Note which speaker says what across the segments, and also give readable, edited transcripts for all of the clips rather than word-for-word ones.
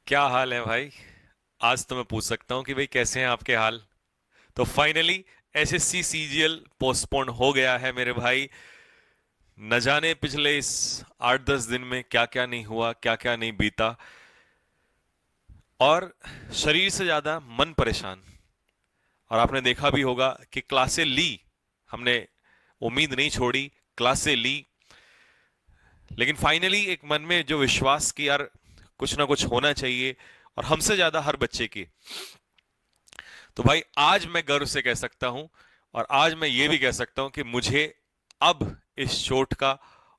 Speaker 1: क्या हाल है भाई। आज तो मैं पूछ सकता हूँ कि भाई कैसे हैं आपके हाल। तो फाइनली एसएससी सीजीएल पोस्टपोन हो गया है मेरे भाई। न जाने पिछले इस 8-10 दिन में क्या क्या नहीं हुआ, क्या क्या नहीं बीता। और शरीर से ज्यादा मन परेशान। और आपने देखा भी होगा कि क्लासें ली हमने, उम्मीद नहीं छोड़ी, क्लासें ली। लेकिन फाइनली एक मन में जो विश्वास कि यार कुछ ना कुछ होना चाहिए, और हमसे ज्यादा हर बच्चे की। तो भाई आज मैं गर्व से कह सकता हूं, और आज मैं ये भी कह सकता हूं कि मुझे अब इस चोट का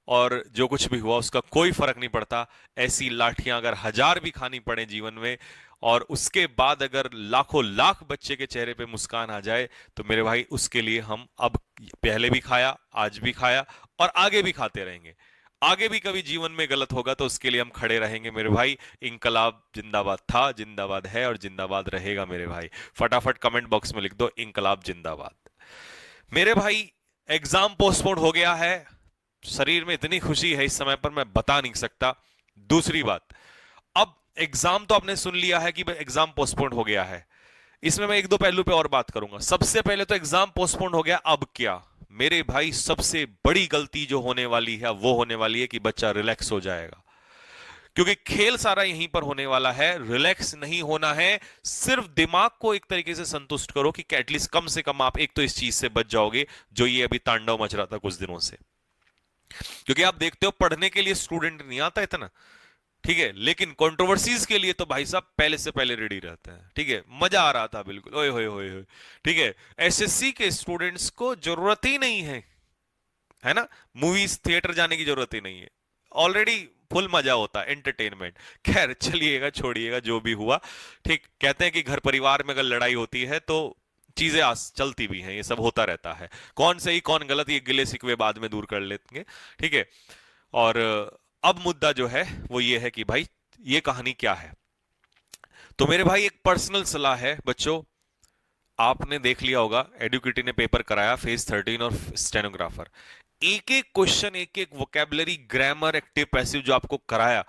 Speaker 1: और जो कुछ भी हुआ उसका कोई फर्क नहीं पड़ता। ऐसी लाठियां अगर हजार भी खानी पड़े जीवन में, और उसके बाद अगर लाखों लाख बच्चे के चेहरे पे मुस्कान आ जाए, तो मेरे भाई उसके लिए हम अब, पहले भी खाया, आज भी खाया, और आगे भी खाते रहेंगे। आगे भी कभी जीवन में गलत होगा तो उसके लिए हम खड़े रहेंगे मेरे भाई। इंकलाब जिंदाबाद था, जिंदाबाद है, और जिंदाबाद रहेगा मेरे भाई। फटाफट कमेंट बॉक्स में लिख दो इंकलाब जिंदाबाद मेरे भाई। एग्जाम पोस्टपोन हो गया है। शरीर में इतनी खुशी है इस समय पर मैं बता नहीं सकता। दूसरी बात, अब एग्जाम तो आपने सुन लिया है कि एग्जाम पोस्टपोन हो गया है। इसमें मैं एक दो पहलू पे और बात करूंगा। सबसे पहले तो एग्जाम पोस्टपोन हो गया, अब क्या। मेरे भाई सबसे बड़ी गलती जो होने वाली है वो होने वाली है कि बच्चा रिलैक्स हो जाएगा। क्योंकि खेल सारा यहीं पर होने वाला है, रिलैक्स नहीं होना है। सिर्फ दिमाग को एक तरीके से संतुष्ट करो कि एटलीस्ट कम से कम आप एक तो इस चीज से बच जाओगे जो ये अभी तांडव मच रहा था कुछ दिनों से। क्योंकि आप देखते हो पढ़ने के लिए स्टूडेंट नहीं आता इतना, ठीक है, लेकिन कंट्रोवर्सीज के लिए तो भाई साहब पहले से पहले रेडी रहते हैं। ठीक है, मजा आ रहा था बिल्कुल, ओए होए होए होए। ठीक है, एसएससी के स्टूडेंट्स को जरूरत ही नहीं है ना, मूवीज थिएटर जाने की जरूरत ही नहीं है। ऑलरेडी फुल मजा होता है, एंटरटेनमेंट। खैर चलिएगा, छोड़िएगा जो भी हुआ। ठीक, कहते हैं कि घर परिवार में अगर लड़ाई होती है तो चीजें चलती भी हैं, ये सब होता रहता है। कौन सही कौन गलत ये गिले शिकवे बाद में दूर कर लेंगे। ठीक है। और अब मुद्दा जो है वो ये है कि भाई ये कहानी क्या है। तो मेरे भाई एक पर्सनल सलाह है बच्चों। आपने देख लिया होगा एडुकेटी ने पेपर कराया फेज 13 और स्टेनोग्राफर। एक एक क्वेश्चन, एक एक वोकेबलरी, ग्रामर, एक्टिव पैसिव जो आपको कराया,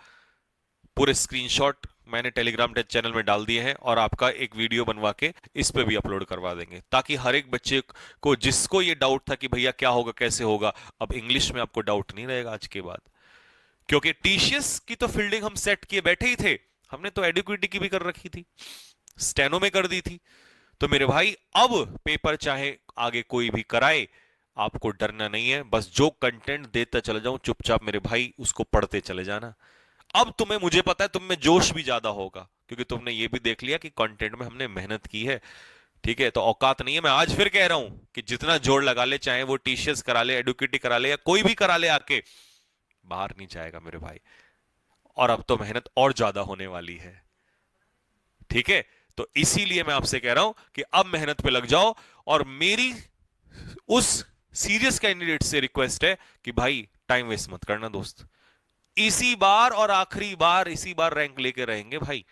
Speaker 1: पूरे स्क्रीनशॉट मैंने टेलीग्राम चैनल में डाल दिए हैं, और आपका एक वीडियो बनवा के इस पे भी अपलोड करवा देंगे, ताकि हर एक बच्चे को जिसको ये डाउट था कि भैया क्या होगा कैसे होगा, अब इंग्लिश में आपको डाउट नहीं रहेगा आज के बाद। क्योंकि टीसीएस की तो फील्डिंग हम सेट किए बैठे ही थे। हमने तो एडुकेटी की भी कर रखी थी, स्टेनो में कर दी थी। तो मेरे भाई अब पेपर चाहे आगे कोई भी कराए, आपको डरना नहीं है। बस जो कंटेंट देता चले जाऊं चुपचाप मेरे भाई उसको पढ़ते चले जाना। अब तुम्हें, मुझे पता है तुम में जोश भी ज्यादा होगा, क्योंकि तुमने ये भी देख लिया कि कंटेंट में हमने मेहनत की है। ठीक है, तो औकात नहीं है। मैं आज फिर कह रहा हूं कि जितना जोर लगा ले, चाहे वो टीसीएस करा ले, एडुकेटी करा ले, या कोई भी करा ले आके, बाहर नहीं जाएगा मेरे भाई। और अब तो मेहनत और ज्यादा होने वाली है। ठीक है, तो इसीलिए मैं आपसे कह रहा हूं कि अब मेहनत पे लग जाओ। और मेरी उस सीरियस कैंडिडेट से रिक्वेस्ट है कि भाई टाइम वेस्ट मत करना दोस्त। इसी बार और आखिरी बार, इसी बार रैंक लेके रहेंगे भाई।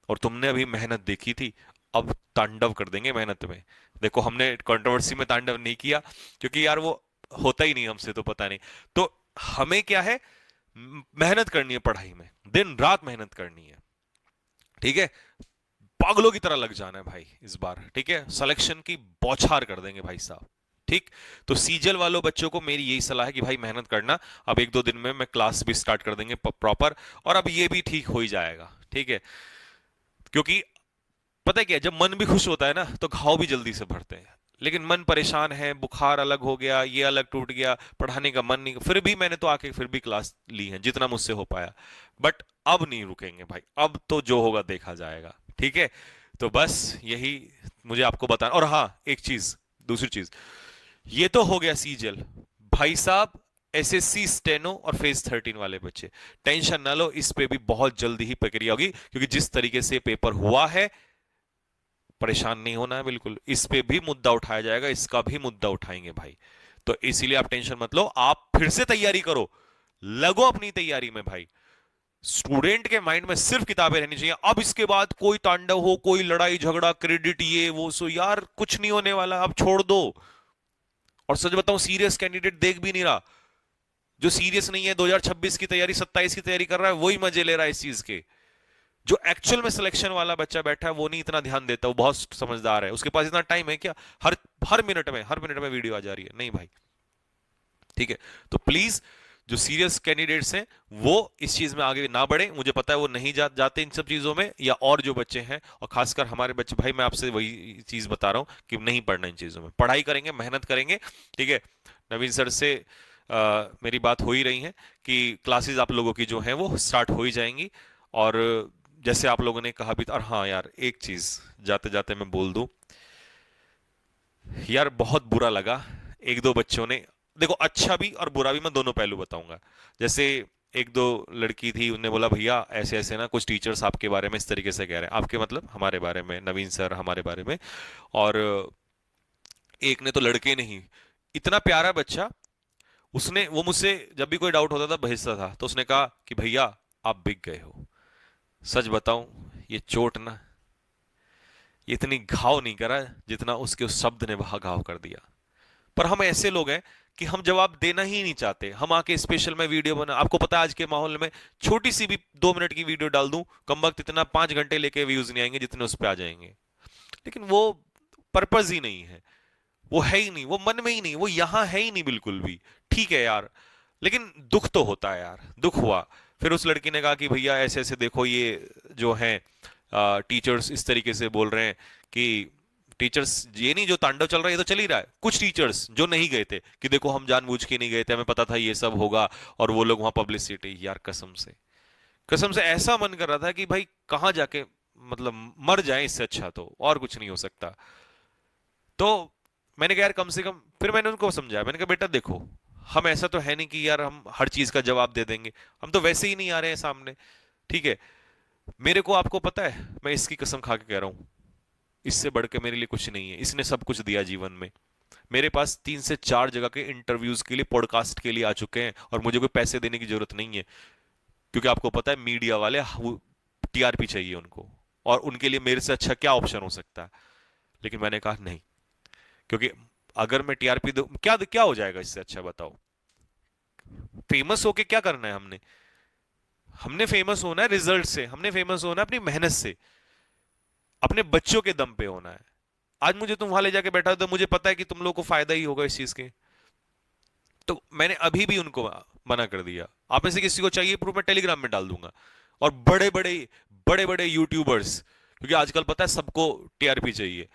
Speaker 1: और तुमने अभी मेहनत देखी थी, अब तांडव कर देंगे मेहनत में। देखो हमने कंट्रोवर्सी में तांडव नहीं किया, क्योंकि यार वो होता ही नहीं हमसे, तो पता नहीं। तो हमें क्या है, मेहनत करनी है पढ़ाई में, दिन रात मेहनत करनी है। ठीक है, पागलों की तरह लग जाना है भाई इस बार। ठीक है, सिलेक्शन की बौछार कर देंगे भाई साहब। ठीक, तो सीजल वालों बच्चों को मेरी यही सलाह है कि भाई मेहनत करना। अब एक दो दिन में मैं क्लास भी स्टार्ट कर देंगे प्रॉपर, और अब ये भी ठीक हो ही जाएगा। ठीक है, क्योंकि पता है क्या, जब मन भी खुश होता है ना तो घाव भी जल्दी से भरते हैं। लेकिन मन परेशान है, बुखार अलग हो गया, ये अलग टूट गया, पढ़ाने का मन नहीं, फिर भी मैंने तो आके फिर भी क्लास ली है जितना मुझसे हो पाया। बट अब नहीं रुकेंगे भाई, अब तो जो होगा देखा जाएगा। ठीक है, तो बस यही मुझे आपको बताना। और हाँ, एक चीज, दूसरी चीज, ये तो हो गया सीजल भाई साहब। एसएससी स्टेनो और फेज 13 वाले बच्चे टेंशन ना लो, इस पे भी बहुत जल्दी ही प्रक्रिया होगी, क्योंकि जिस तरीके से पेपर हुआ है, परेशान नहीं होना है बिल्कुल। इस पे भी मुद्दा उठाया जाएगा, इसका भी मुद्दा उठाएंगे भाई। तो इसीलिए आप टेंशन मत लो, आप फिर से तैयारी करो, लगो अपनी तैयारी में भाई। स्टूडेंट के माइंड में सिर्फ किताबें रहनी चाहिए। अब इसके बाद कोई तांडव हो, कोई लड़ाई झगड़ा, क्रेडिट, ये वो, सो यार कुछ नहीं होने वाला, अब छोड़ दो। और सच बताऊं, सीरियस कैंडिडेट देख भी नहीं रहा। जो सीरियस नहीं है, 2026 की तैयारी, 27 की तैयारी कर रहा है, वही मजे ले रहा है इस चीज के। जो एक्चुअल में सिलेक्शन वाला बच्चा बैठा है वो नहीं इतना ध्यान देता, वो बहुत समझदार है, उसके पास इतना टाइम है क्या, हर हर मिनट में वीडियो आ जा रही है, नहीं भाई। ठीक है, तो प्लीज जो सीरियस कैंडिडेट्स हैं वो इस चीज में आगे ना बढ़े, मुझे पता है वो नहीं जाते इन सब चीजों में, या और जो बच्चे हैं और खासकर हमारे बच्चे, भाई मैं आपसे वही चीज बता रहा हूं कि नहीं पढ़ना इन चीजों में, पढ़ाई करेंगे, मेहनत करेंगे। ठीक है, नवीन सर से मेरी बात हो ही रही है कि क्लासेस आप लोगों की जो है वो स्टार्ट हो ही जाएंगी। और जैसे आप लोगों ने कहा भी, और हाँ यार एक चीज जाते जाते मैं बोल दूं, यार बहुत बुरा लगा, एक दो बच्चों ने, देखो अच्छा भी और बुरा भी, मैं दोनों पहलू बताऊंगा। जैसे एक दो लड़की थी, उन्होंने बोला भैया ऐसे ऐसे ना कुछ टीचर्स आपके बारे में इस तरीके से कह रहे हैं, आपके मतलब हमारे बारे में, नवीन सर हमारे बारे में। और एक ने तो लड़के नहीं, इतना प्यारा बच्चा, उसने वो मुझसे जब भी कोई डाउट होता था भेजता था, तो उसने कहा कि भैया आप बिक गए हो। सच बताऊं, ये चोट ना, ये इतनी घाव नहीं करा जितना उसके उस शब्द ने वहां घाव कर दिया। पर हम ऐसे लोग हैं कि हम जवाब देना ही नहीं चाहते, हम आके स्पेशल में वीडियो बना, आपको पता है आज के माहौल में छोटी सी भी 2 मिनट की वीडियो डाल दूं, कम वक्त इतना 5 घंटे लेके व्यूज नहीं आएंगे जितने उस पर आ जाएंगे। लेकिन वो पर्पज ही नहीं है, वो है ही नहीं, वो मन में ही नहीं, वो यहां है ही नहीं बिल्कुल भी। ठीक है यार, लेकिन दुख तो होता है यार, दुख हुआ। फिर उस लड़की ने कहा कि भैया ऐसे ऐसे देखो ये जो है टीचर्स इस तरीके से बोल रहे हैं कि टीचर्स, ये नहीं जो तांडव चल रहा है ये तो चल ही रहा है, कुछ टीचर्स जो नहीं गए थे कि देखो हम जानबूझ के नहीं गए थे, हमें पता था ये सब होगा, और वो लोग वहां पब्लिसिटी, यार कसम से ऐसा मन कर रहा था कि भाई कहाँ जाके मतलब मर जाए, इससे अच्छा तो और कुछ नहीं हो सकता। तो मैंने कहा यार कम से कम, फिर मैंने उनको समझाया, मैंने कहा बेटा देखो, हम ऐसा तो है नहीं कि यार हम हर चीज का जवाब दे देंगे, हम तो वैसे ही नहीं आ रहे हैं सामने। ठीक है, मेरे को आपको पता है, मैं इसकी कसम खा के कह रहा हूं, इससे बढ़ के मेरे लिए कुछ नहीं है, इसने सब कुछ दिया जीवन में। मेरे पास 3 से 4 जगह के इंटरव्यूज के लिए, पॉडकास्ट के लिए आ चुके हैं, और मुझे कोई पैसे देने की जरूरत नहीं है, क्योंकि आपको पता है मीडिया वाले टीआरपी चाहिए उनको, और उनके लिए मेरे से अच्छा क्या ऑप्शन हो सकता है। लेकिन मैंने कहा नहीं, क्योंकि अगर मैं टीआरपी दूं, क्या क्या हो जाएगा इससे अच्छा बताओ, फेमस होके क्या करना है हमने, हमने फेमस होना है रिजल्ट से, हमने फेमस होना है अपनी मेहनत से, अपने बच्चों के दम पे होना है। आज मुझे तुम वहां ले जाके बैठा तो मुझे पता है कि तुम लोग को फायदा ही होगा इस चीज के, तो मैंने अभी भी उनको मना कर दिया। आप में से किसी को चाहिए प्रूफ, मैं टेलीग्राम में डाल दूंगा। और बड़े बड़े यूट्यूबर्स, क्योंकि आजकल पता है सबको टीआरपी चाहिए,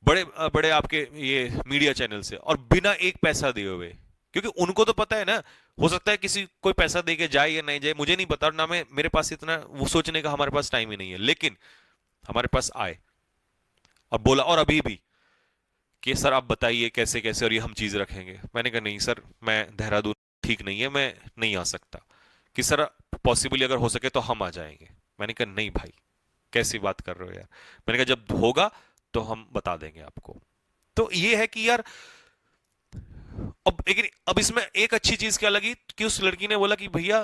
Speaker 1: बड़े बड़े आपके ये मीडिया चैनल से, और बिना एक पैसा दिए हुए, क्योंकि उनको तो पता है ना, हो सकता है किसी कोई पैसा दे के जाए या नहीं जाए मुझे नहीं पता, और ना मैं, मेरे पास इतना वो सोचने का हमारे पास टाइम ही नहीं है, लेकिन हमारे पास आए और बोला, और अभी भी कि सर आप बताइए कैसे कैसे और ये हम चीज रखेंगे। मैंने कहा नहीं सर, मैं देहरादून ठीक नहीं है, मैं नहीं आ सकता। कि सर पॉसिबली अगर हो सके तो हम आ जाएंगे। मैंने कहा नहीं भाई, कैसी बात कर रहे हो यार। मैंने कहा जब होगा तो हम बता देंगे आपको। तो ये है कि यार, अब लेकिन अब इसमें एक अच्छी चीज क्या लगी कि उस लड़की ने बोला कि भैया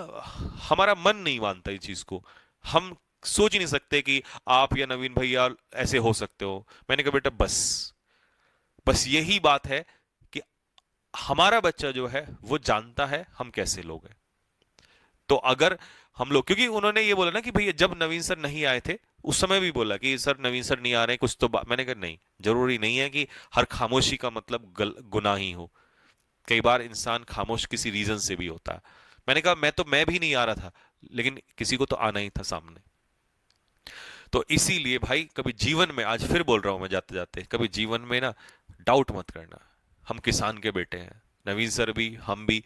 Speaker 1: हमारा मन नहीं मानता इस चीज को, हम सोच ही नहीं सकते कि आप या नवीन भैया ऐसे हो सकते हो। मैंने कहा बेटा बस, बस यही बात है कि हमारा बच्चा जो है वो जानता है हम कैसे लोग हैं। तो अगर हम लोग, क्योंकि उन्होंने ये बोला ना कि भैया जब नवीन सर नहीं आए थे उस समय भी बोला कि सर नवीन सर नहीं आ रहे कुछ तो मैंने कहा नहीं, जरूरी नहीं है कि हर खामोशी का मतलब गुनाह ही हो, कई बार इंसान खामोश किसी रीजन से भी होता है। मैंने कहा मैं भी नहीं आ रहा था, लेकिन किसी को तो आना ही था सामने। तो इसीलिए भाई कभी जीवन में, आज फिर बोल रहा हूं मैं जाते जाते, कभी जीवन में ना डाउट मत करना। हम किसान के बेटे हैं, नवीन सर भी, हम भी,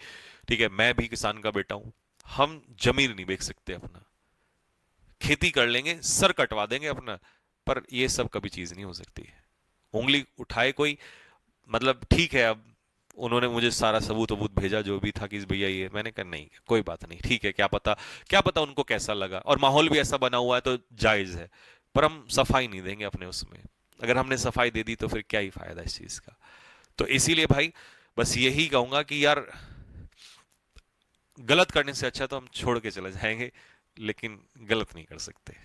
Speaker 1: ठीक है, मैं भी किसान का बेटा हूं। हम जमीन नहीं बेच सकते अपना, खेती कर लेंगे, सर कटवा देंगे अपना, पर ये सब कभी चीज नहीं हो सकती। उंगली उठाए कोई, मतलब ठीक है, अब उन्होंने मुझे सारा सबूत वबूत भेजा जो भी था कि भैया ये, मैंने कहा नहीं कोई बात नहीं, ठीक है, क्या पता उनको कैसा लगा, और माहौल भी ऐसा बना हुआ है तो जायज है। पर हम सफाई नहीं देंगे अपने उसमें, अगर हमने सफाई दे दी तो फिर क्या ही फायदा इस चीज का। तो इसीलिए भाई बस यही कहूंगा कि यार गलत करने से अच्छा तो हम छोड़ के चले जाएंगे, लेकिन गलत नहीं कर सकते।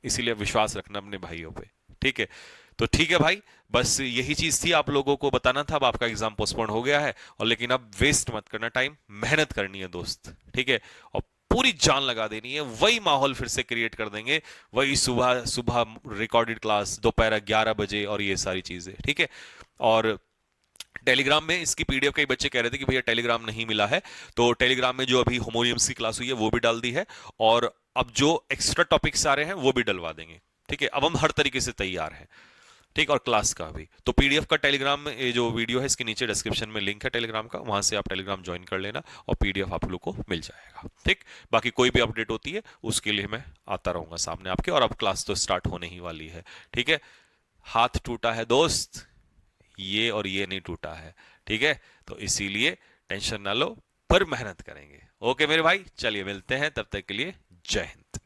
Speaker 1: इसीलिए विश्वास रखना अपने भाइयों पे। ठीक है, तो ठीक है भाई, बस यही चीज थी आप लोगों को बताना था। अब आपका एग्जाम पोस्टपोन हो गया है, और लेकिन अब वेस्ट मत करना टाइम, मेहनत करनी है दोस्त। ठीक है, और पूरी जान लगा देनी है, वही माहौल फिर से क्रिएट कर देंगे, वही सुबह सुबह रिकॉर्डेड क्लास, दोपहर 11 बजे और ये सारी चीजें, ठीक है। और टेलीग्राम में इसकी पीडीएफ कई बच्चे कह रहे थे कि भैया टेलीग्राम नहीं मिला है, तो टेलीग्राम में जो अभी होमोनियम्स की क्लास हुई है वो भी डाल दी है, और अब जो एक्स्ट्रा टॉपिक्स आ रहे हैं वो भी डलवा देंगे, ठीक है। अब हम हर तरीके से तैयार हैं, ठीक। और क्लास का भी तो पीडीएफ का टेलीग्राम में, ये जो वीडियो है इसके नीचे डिस्क्रिप्शन में लिंक है टेलीग्राम का, वहां से आप टेलीग्राम ज्वाइन कर लेना और पीडीएफ आप लोग को मिल जाएगा, ठीक। बाकी कोई भी अपडेट होती है उसके लिए मैं आता रहूंगा सामने आपके, और अब क्लास तो स्टार्ट होने ही वाली है, ठीक है। हाथ टूटा है दोस्त, ये और ये नहीं टूटा है, ठीक है। तो इसीलिए टेंशन ना लो, पर मेहनत करेंगे। ओके मेरे भाई, चलिए मिलते हैं, तब तक के लिए जय हिंद।